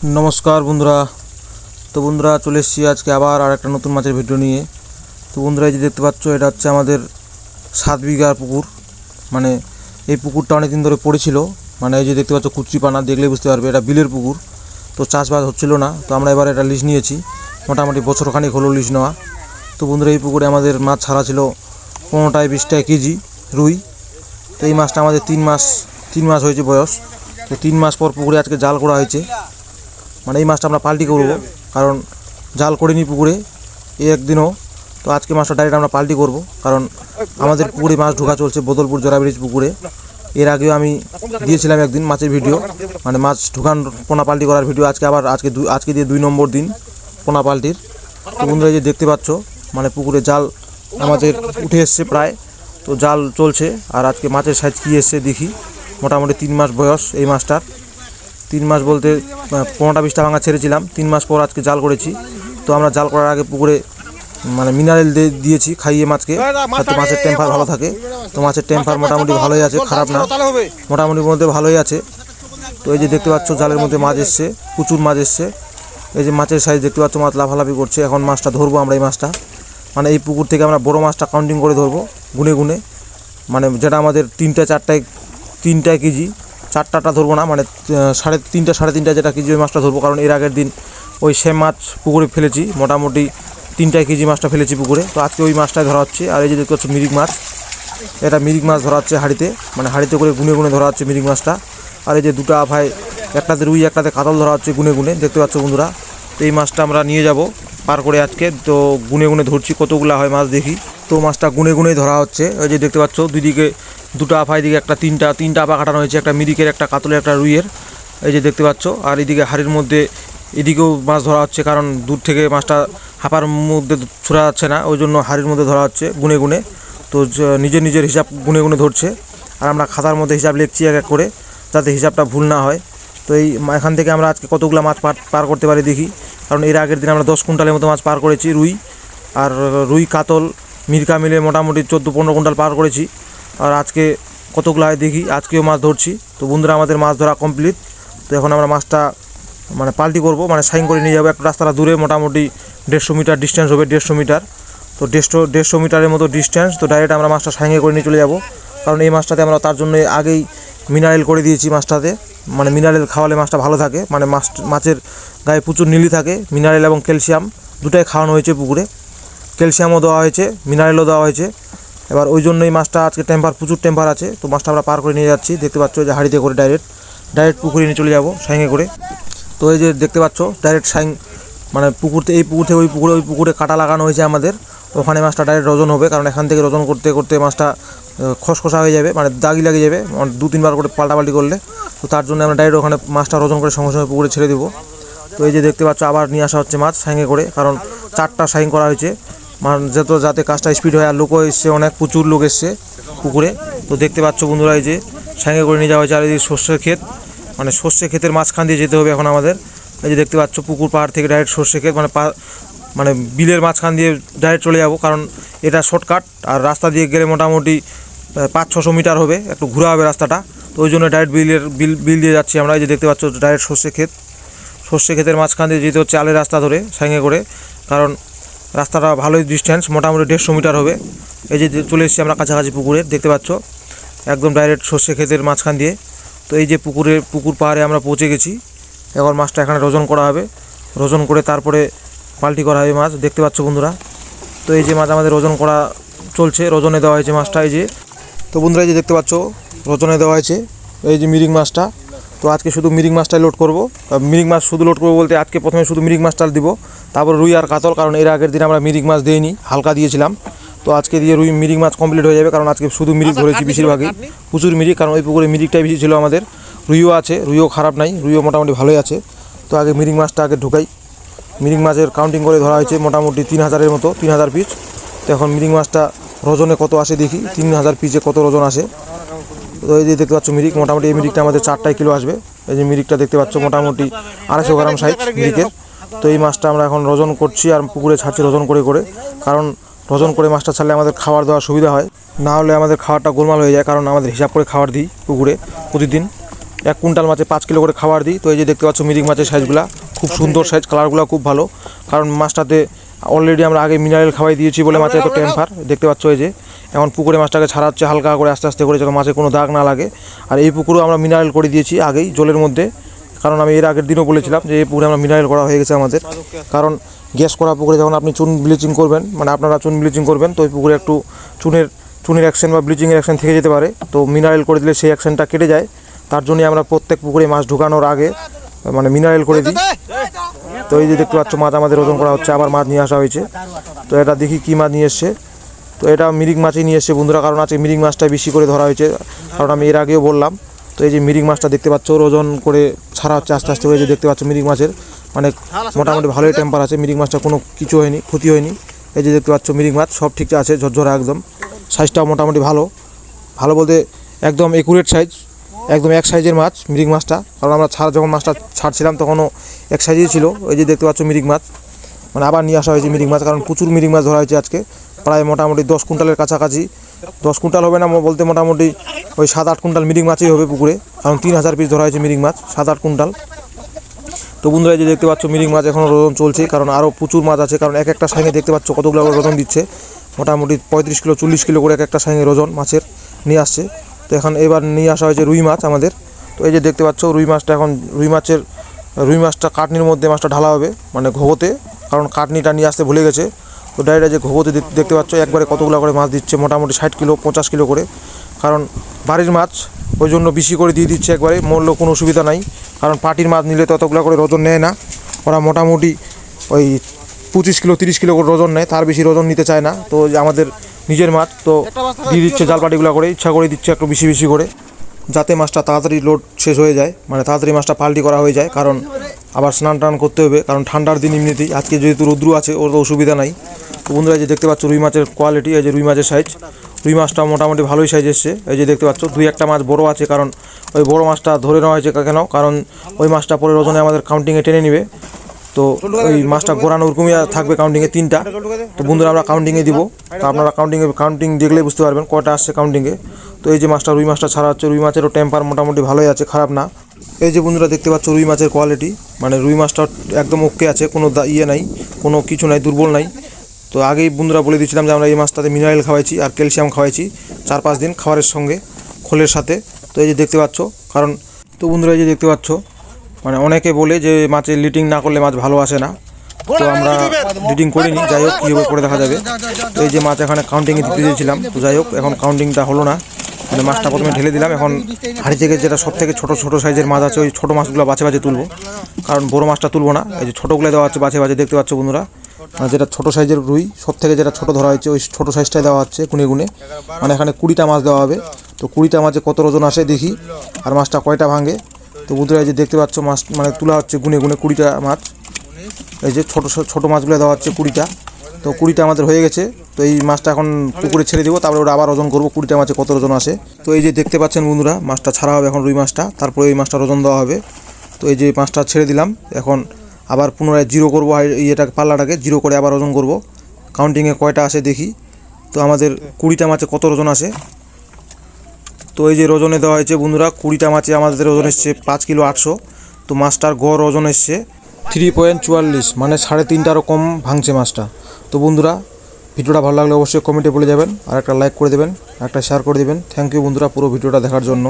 नमस्कार बंधुरा। तो बंधुरा चले एसेছি আজকে আবার আরেকটা নতুন মাছের ভিডিও নিয়ে। তো বন্ধুরা এই যে দেখতে পাচ্ছ এটা হচ্ছে আমাদের 7 বিঘার পুকুর। মানে এই পুকুরটা অনেক দিন ধরে পড়েছিল। মানে এই যে দেখতে পাচ্ছ কুচি পানা দেখলে বুঝতে পারবে এটা বিলের পুকুর। তো চাষবাস হচ্ছিল না, তো আমরা এবার এটা লিজ নিয়েছি। মোটামুটি বছরখানেক হলো লিজ নেওয়া। তো বন্ধুরা এই পুকুরে আমাদের মাছ ছাড়া ছিল 15-20 কেজি রুই। তো এই মাছটা আমাদের 3 মাস হয়েছে বয়স। তো 3 মাস পর পুকুরে আজকে জাল করা হয়েছে। মানে এই মাছটা আমরা পাল্টি করব, কারণ জাল করিনি পুকুরে একদিনও। তো আজকে মাছটা ডাইরেক্ট আমরা পাল্টি করব, কারণ আমাদের পুকুরে মাছ ঢোকা চলছে বদলপুর জরা ব্রিজ পুকুরে। এর আগেও আমি দিয়েছিলাম একদিন মাছের ভিডিও, মানে মাছ ঢোকান পোনা পাল্টি করার ভিডিও। আজকে দিয়ে 2 নম্বর দিন পোনা পাল্টির। তো বন্ধুরা এই যে দেখতে পাচ্ছ মানে পুকুরে জাল আমাদের উঠে এসছে প্রায়। তো জাল চলছে, আর আজকে মাছের সাইজ কী এসছে দেখি। মোটামুটি 3 মাস বয়স এই মাছটার। 3 মাস বলতে 15-20টা ভাঙা ছেড়েছিলাম, 3 মাস পর আজকে জাল করেছি। তো আমরা জাল করার আগে পুকুরে মানে মিনারেল দিয়েছি খাইয়ে মাছকে, যাতে মাছের টেম্পার ভালো থাকে। তো মাছের টেম্পার মোটামুটি ভালোই আছে, খারাপ না, মোটামুটি মধ্যে ভালোই আছে। তো এই যে দেখতে পাচ্ছ জালের মধ্যে মাছ এসছে, প্রচুর মাছ এসছে। এই যে মাছের সাইজ দেখতে পাচ্ছ, মাছ লাফালাফি করছে। এখন মাছটা ধরবো আমরা এই মাছটা, মানে এই পুকুর থেকে আমরা বড় মাছটা কাউন্টিং করে ধরবো গুনে গুনে। মানে যেটা আমাদের 3টা কেজি, 4টা ধরবো না, মানে 3.5 যেটা কেজি ওই মাছটা ধরবো। কারণ এর আগের দিন ওই সেম মাছ পুকুরে ফেলেছি, মোটামুটি 3টা কেজি মাছটা ফেলেছি পুকুরে। তো আজকে ওই মাছটাই ধরা হচ্ছে। আর এই যে দেখতে পাচ্ছ মিরিক মাছ, এটা মিরিক মাছ ধরা হচ্ছে হাঁড়িতে, মানে হাঁড়িতে করে গুনে গুনে ধরা হচ্ছে মিরিক মাছটা। আর এই যে দুটো আফায়, একটাতে রুই একটাতে কাতল ধরা হচ্ছে গুনে গুনে, দেখতে পাচ্ছ বন্ধুরা। তো এই মাছটা আমরা নিয়ে যাব পার করে আজকে। তো গুনে গুনে ধরছি কতগুলো হয় মাছ দেখি। তো মাছটা গুনে গুনেই ধরা হচ্ছে। ওই যে দেখতে পাচ্ছ দুদিকে দুটো আফায়, দিকে তিনটা আফা কাটানো হয়েছে, একটা মিরিকের, একটা কাতলের, একটা রুইয়ের। এই যে দেখতে পাচ্ছ। আর এদিকে হাড়ির মধ্যে এদিকেও মাছ ধরা হচ্ছে, কারণ দূর থেকে মাছটা হাঁপার মধ্যে ছোড়া যাচ্ছে না, ওই জন্য হাড়ির মধ্যে ধরা হচ্ছে গুনে গুনে। তো নিজের হিসাব গুনে গুনে ধরছে, আর আমরা খাতার মধ্যে হিসাব লিখছি এক এক করে, যাতে হিসাবটা ভুল না হয়। তো এই এখান থেকে আমরা আজকে কতগুলো মাছ পার করতে পারি দেখি। কারণ এর আগের দিন আমরা 10 কুইন্টালের মতো মাছ পার করেছি রুই কাতল মিরকা মিলে মোটামুটি 14-15 কুইন্টাল পার করেছি। আর আজকে কতগুলো হয় দেখি, আজকেও মাছ ধরছি। তো বন্ধুরা আমাদের মাছ ধরা কমপ্লিট। তো এখন আমরা মাছটা মানে পাল্টি করব, মানে সাইন করে নিয়ে যাবো। একটা রাস্তাটা দূরে, মোটামুটি 150 মিটার ডিস্টেন্স হবে, 150 মিটার। তো 150 মিটারের মতো ডিস্টেন্স। তো ডাইরেক্ট আমরা মাছটা সাইনে করে নিয়ে চলে যাব, কারণ এই মাছটাতে আমরা তার জন্য আগেই মিনারেল করে দিয়েছি মাছটাতে। মানে মিনারেল খাওয়ালে মাছটা ভালো থাকে, মানে মাছের গায়ে প্রচুর নীলি থাকে। মিনারেল এবং ক্যালসিয়াম দুটাই খাওয়ানো হয়েছে পুকুরে, ক্যালসিয়ামও দেওয়া হয়েছে, মিনারেলও দেওয়া হয়েছে। এবার ওই জন্যই মাছটা আজকে প্রচুর টেম্পার আছে। তো মাছটা আমরা পার করে নিয়ে যাচ্ছি, দেখতে পাচ্ছ যে হাঁড়িতে করে ডাইরেক্ট পুকুরে নিয়ে চলে যাব সাইঙে করে। তো এই যে দেখতে পাচ্ছ ডাইরেক্ট সাইং, মানে এই পুকুর থেকে ওই পুকুরে কাটা লাগানো হয়েছে আমাদের। ওখানে মাছটা ডাইরেক্ট ওজন হবে, কারণ এখান থেকে ওজন করতে করতে মাছটা খসখসা হয়ে যাবে, মানে দাগি লাগিয়ে যাবে 2-3 বার করে পাল্টাপাল্টি করলে। তো তার জন্য আমরা ডাইরেক্ট ওখানে মাছটা ওজন করে সঙ্গে সঙ্গে পুকুরে ছেড়ে দেবো। তো এই যে দেখতে পাচ্ছ আবার নিয়ে আসা হচ্ছে মাছ সাইঙে করে, কারণ 4টা সাইং করা হয়েছে, যাতে কাজটা স্পিড হয়। আর লোকও এসছে, প্রচুর লোক এসছে পুকুরে। তো দেখতে পাচ্ছ বন্ধুরা এই যে সাইঙে করে নিয়ে যাওয়া হয়েছে। আর এই সর্ষের ক্ষেত, মানে সর্ষে ক্ষেতের মাঝখান দিয়ে যেতে হবে এখন আমাদের। এই যে দেখতে পাচ্ছ পুকুর পাড় থেকে ডাইরেক্ট সর্ষে ক্ষেত, মানে বিলের মাঝখান দিয়ে ডাইরেক্ট চলে যাব, কারণ এটা শর্টকাট। আর রাস্তা দিয়ে গেলে মোটামুটি 500-600 মিটার হবে, একটু ঘোরা হবে রাস্তাটা। তো ওই জন্য ডাইরেক্ট বিল দিয়ে যাচ্ছি আমরা। এই যে দেখতে পাচ্ছ ডাইরেক্ট সর্ষে ক্ষেতের মাঝখান দিয়ে যেতে হচ্ছে আলের রাস্তা ধরে সাইঙে করে, কারণ রাস্তাটা ভালোই ডিস্টেন্স, মোটামুটি 150 মিটার হবে। এই যে চলে এসেছি আমরা কাছাকাছি পুকুরে, দেখতে পাচ্ছ একদম ডাইরেক্ট সর্ষে ক্ষেতের মাঝখান দিয়ে। তো এই যে পুকুর পাড়ে আমরা পৌঁছে গেছি। এখন মাছটা এখানে ওজন করা হবে, ওজন করে তারপরে পাল্টি করা হবে মাছ, দেখতে পাচ্ছ বন্ধুরা। তো এই যে মাছ আমাদের ওজন করা চলছে, ওজনে দেওয়া হয়েছে মাছটা। এই যে তো বন্ধুরা এই যে দেখতে পাচ্ছ ওজনে দেওয়া হয়েছে এই যে মিরিক মাছটা। তো আজকে শুধু মিরিক মাছটাই লোড করব। মিরিক মাছ শুধু লোড করবো বলতে আজকে প্রথমে শুধু মিরিক মাছটা দিব, তারপর রুই আর কাতল, কারণ এর আগের দিন আমরা মিরিক মাছ দিইনি, হালকা দিয়েছিলাম। তো আজকে দিয়ে মিরিক মাছ কমপ্লিট হয়ে যাবে, কারণ আজকে শুধু মিরিক ধরেছি বেশিরভাগই, প্রচুর মিরিক, কারণ ওই পুকুরে মিরিকটাই বেশি ছিল আমাদের। রুইও আছে, রুইও খারাপ নাই, রুইও মোটামুটি ভালোই আছে। তো আগে মিরিক মাছটা ঢুকাই। মিরিক মাছের কাউন্টিং করে ধরা হয়েছে মোটামুটি 3000-এর মতো, 3000 পিস। তো এখন মিরিক মাছটা ওজনে কত আসে দেখি, 3000 পিসে কত ওজন আসে। তো এই যে দেখতে পাচ্ছ মিরিক, মোটামুটি এই মিরিকটা আমাদের 4 কিলো আসবে। এই যে মিরিকটা দেখতে পাচ্ছ মোটামুটি 250 গ্রাম সাইজ মিরিকের। তো এই মাছটা আমরা এখন ওজন করছি আর পুকুরে ছাড়ছি ওজন করে, কারণ ওজন করে মাছটা ছাড়লে আমাদের খাবার দেওয়ার সুবিধা হয়, না হলে আমাদের খাবারটা গোলমাল হয়ে যায়, কারণ আমাদের হিসাব করে খাবার দিই পুকুরে প্রতিদিন। 1 কুইন্টাল মাছে 5 কিলো করে খাবার দিই। তো এই যে দেখতে পাচ্ছ মিরিক মাছের সাইজগুলো খুব সুন্দর সাইজ, কালারগুলো খুব ভালো, কারণ মাছটাতে অলরেডি আমরা আগে মিনারেল খাওয়াই দিয়েছি বলে মাছের এত টেম্পার। দেখতে পাচ্ছ এই যে এখন পুকুরে মাছটাকে ছাড়া হচ্ছে হালকা করে আস্তে আস্তে করে, যেন মাছে কোনো দাগ না লাগে। আর এই পুকুরেও আমরা মিনারেল করে দিয়েছি আগেই জলের মধ্যে, কারণ আমি এর আগের দিনও বলেছিলাম যে এই পুকুরে আমরা মিনারেল করা হয়ে গেছে আমাদের। কারণ গ্যাস করা পুকুরে যখন আপনি চুন ব্লিচিং করবেন, মানে আপনারা চুন ব্লিচিং করবেন, তো ওই পুকুরে একটু চুনের অ্যাকশন বা ব্লিচিংয়ের অ্যাকশন থেকে যেতে পারে। তো মিনারেল করে দিলে সেই অ্যাকশনটা কেটে যায়। তার জন্যই আমরা প্রত্যেক পুকুরে মাছ ঢুকানোর আগে মানে মিনারেল করে দিই। তো এই যে দেখতে পাচ্ছ মাছ আমাদের ওজন করা হচ্ছে, আবার মাছ নিয়ে আসা হয়েছে। তো এটা দেখি কী মাছ নিয়ে এসছে। তো এটা মিরিক মাছই নিয়ে এসছে বন্ধুরা, কারণ আজকে মিরিক মাছটা বেশি করে ধরা হয়েছে, কারণ আমি এর আগেও বললাম। তো এই যে মিরিক মাছটা দেখতে পাচ্ছ ওজন করে ছাড়া হচ্ছে আস্তে আস্তে করে, যে দেখতে পাচ্ছ মিরিক মাছের মানে মোটামুটি ভালোই টেম্পার আছে। মিরিক মাছটা কোনো কিছু হয়নি, ক্ষতি হয়নি। এই যে দেখতে পাচ্ছ মিরিক মাছ সব ঠিক আছে, ঝরঝরা একদম, সাইজটাও মোটামুটি ভালো বলতে একদম একুরেট সাইজ, একদম এক সাইজের মাছ মিরিক মাছটা। কারণ আমরা যখন মাছটা ছাড়ছিলাম তখনও এক সাইজেই ছিল। এই যে দেখতে পাচ্ছ মিরিক মাছ, মানে আবার নিয়ে আসা হয়েছে মিরিক মাছ, কারণ প্রচুর মিরিক মাছ ধরা হয়েছে আজকে, প্রায় মোটামুটি 10 কুইন্টালের কাছাকাছি। 10 কুইন্টাল হবে না বলতে, মোটামুটি ওই 7-8 কুইন্টাল মিরিক মাছই হবে পুকুরে, কারণ 3000 পিস ধরা হয়েছে মিরিক মাছ, 7-8 কুইন্টাল। তো বন্ধুরা যে দেখতে পাচ্ছ মিরিক মাছ এখনও ওজন চলছে, কারণ আরও প্রচুর মাছ আছে। কারণ এক একটা সাইনে দেখতে পাচ্ছ কতগুলো করে ওজন দিচ্ছে, মোটামুটি 35 কিলো 40 কিলো করে এক একটা সাইনের ওজন মাছের নিয়ে আসছে। তো এখন এবার নিয়ে আসা হয়েছে রুই মাছ আমাদের। তো এই যে দেখতে পাচ্ছ রুই মাছটা, এখন রুই মাছটা কাটনির মধ্যে মাছটা ঢালা হবে, মানে ঘোগোতে, কারণ কাটনিটা নিয়ে আসতে ভুলে গেছে। তো ডাইরেক্ট যে ঘোগোতে দেখতে পাচ্ছ একবারে কতগুলো করে মাছ দিচ্ছে, মোটামুটি 60 কিলো 50 কিলো করে, কারণ বাড়ির মাছ ওই জন্য বেশি করে দিয়ে দিচ্ছে একবারে, মরলেও কোনো অসুবিধা নাই। কারণ পাটির মাছ নিলে ততগুলো করে ওজন নেয় না, ওরা মোটামুটি ওই 25 কিলো 30 কিলো করে ওজন নেয়, তার বেশি ওজন নিতে চায় না। তো আমাদের নিজের মাছ তো দিয়ে দিচ্ছে জাল পাটিগুলো করে, ইচ্ছা করে দিচ্ছে একটু বেশি বেশি করে, যাতে মাছটা তাড়াতাড়ি লোড শেষ হয়ে যায়, মানে তাড়াতাড়ি মাছটা পাল্টি করা হয়ে যায়। কারণ আবার স্নান টান করতে হবে, কারণ ঠান্ডার দিন এমনিতেই, আজকে যেহেতু রৌদ্র আছে ওর তো অসুবিধা নাই। তো বন্ধুরা যে দেখতে পাচ্ছ রুই মাছের কোয়ালিটি, এই যে রুই মাছের সাইজ, রুই মাছটা মোটামুটি ভালোই সাইজ এসছে। এই যে দেখতে পাচ্ছ 2-1টা মাছ বড় আছে, কারণ ওই বড় মাছটা ধরে নেওয়া হয়েছে কেন, কারণ ওই মাছটা পরে ওজনে আমাদের কাউন্টিংয়ে টেনে নেবে। তো ওই মাছটা গোড়ানো ওরকমই থাকবে কাউন্টিংয়ে 3টা। তো বন্ধুরা আমরা কাউন্টিংয়ে দিব, তো আপনারা কাউন্টিং দেখলেই বুঝতে পারবেন কয়টা আসছে কাউন্টিংয়ে। তো এই যে মাছটা রুই মাছটা ছাড়া হচ্ছে, রুই মাছেরও টেম্পার মোটামুটি ভালোই আছে, খারাপ না। এই যে বন্ধুরা দেখতে পাচ্ছ রুই মাছের কোয়ালিটি, মানে রুই মাছটা একদম ওকে আছে, কোনো নাই, কোনো কিছু নাই, দুর্বল নাই। তো আগেই বন্ধুরা বলে দিয়েছিলাম যে আমরা এই মাছটাতে মিনারেল খাওয়াইছি আর ক্যালসিয়াম খাওয়াইছি 4-5 দিন খাবারের সঙ্গে, খোলের সাথে। তো এই যে দেখতে পাচ্ছ, কারণ তো বন্ধুরা এই যে দেখতে পাচ্ছ, মানে অনেকে বলে যে মাছের লিটিং না করলে মাছ ভালো আসে না। তো আমরা লিটিং করিনি, যাই হোক কীভাবে করে দেখা যাবে। তো এই যে মাছ এখানে কাউন্টিংয়ে দিতে দিয়েছিলাম, তো যাই হোক এখন কাউন্টিংটা হলো না, মানে মাছটা প্রথমে ঢেলে দিলাম। এখন হাঁড়ি থেকে যেটা সব থেকে ছোটো সাইজের মাছ আছে, ওই ছোটো মাছগুলো বাছে তুলবো, কারণ বড়ো মাছটা তুলবো না। এই যে ছোটোগুলো দেওয়া হচ্ছে বাছে দেখতে পাচ্ছ বন্ধুরা, মানে যেটা ছোটো সাইজের রুই সব থেকে যেটা ছোটো ধরা হয়েছে, ওই ছোটো সাইজটাই দেওয়া হচ্ছে গুনে, মানে এখানে 20টা মাছ দেওয়া হবে। তো 20টা মাছে কত ওজন আসে দেখি, আর মাছটা কয়টা ভাঙে। তো বন্ধুরা এই যে দেখতে পাচ্ছ মাছ মানে তোলা হচ্ছে গুনে 20টা মাছ, এই যে ছোটো মাছগুলো দেওয়া হচ্ছে 20টা। তো 20টা আমাদের হয়ে গেছে। তো এই মাছটা এখন পুকুরে ছেড়ে দেবো, তারপরে ওটা আবার ওজন করবো 20টা মাছে কত ওজন আসে। তো এই যে দেখতে পাচ্ছেন বন্ধুরা মাছটা ছাড়া হবে এখন, রুই মাছটা, তারপরে এই মাছটার ওজন দেওয়া হবে। তো এই যে মাছটা ছেড়ে দিলাম, এখন আবার পুনরায় জিরো করবো, ইয়েটাকে পাল্লাটাকে জিরো করে আবার ওজন করব, কাউন্টিংয়ে কয়টা আসে দেখি। তো আমাদের 20টা মাছে কত ওজন আসে। তো এই যে ওজনে দেওয়া হয়েছে বন্ধুরা, 20টা মাছে আমাদের ওজন এসছে 5 কিলো 800। তো মাছটার গড় ওজন এসছে 3.44, মানে 3.5টারও কম ভাঙছে মাছটা। তো বন্ধুরা ভিডিওটা ভালো লাগলে অবশ্যই কমেন্টে বলে যাবেন, আর একটা লাইক করে দেবেন, একটা শেয়ার করে দেবেন। থ্যাংক ইউ বন্ধুরা পুরো ভিডিওটা দেখার জন্য।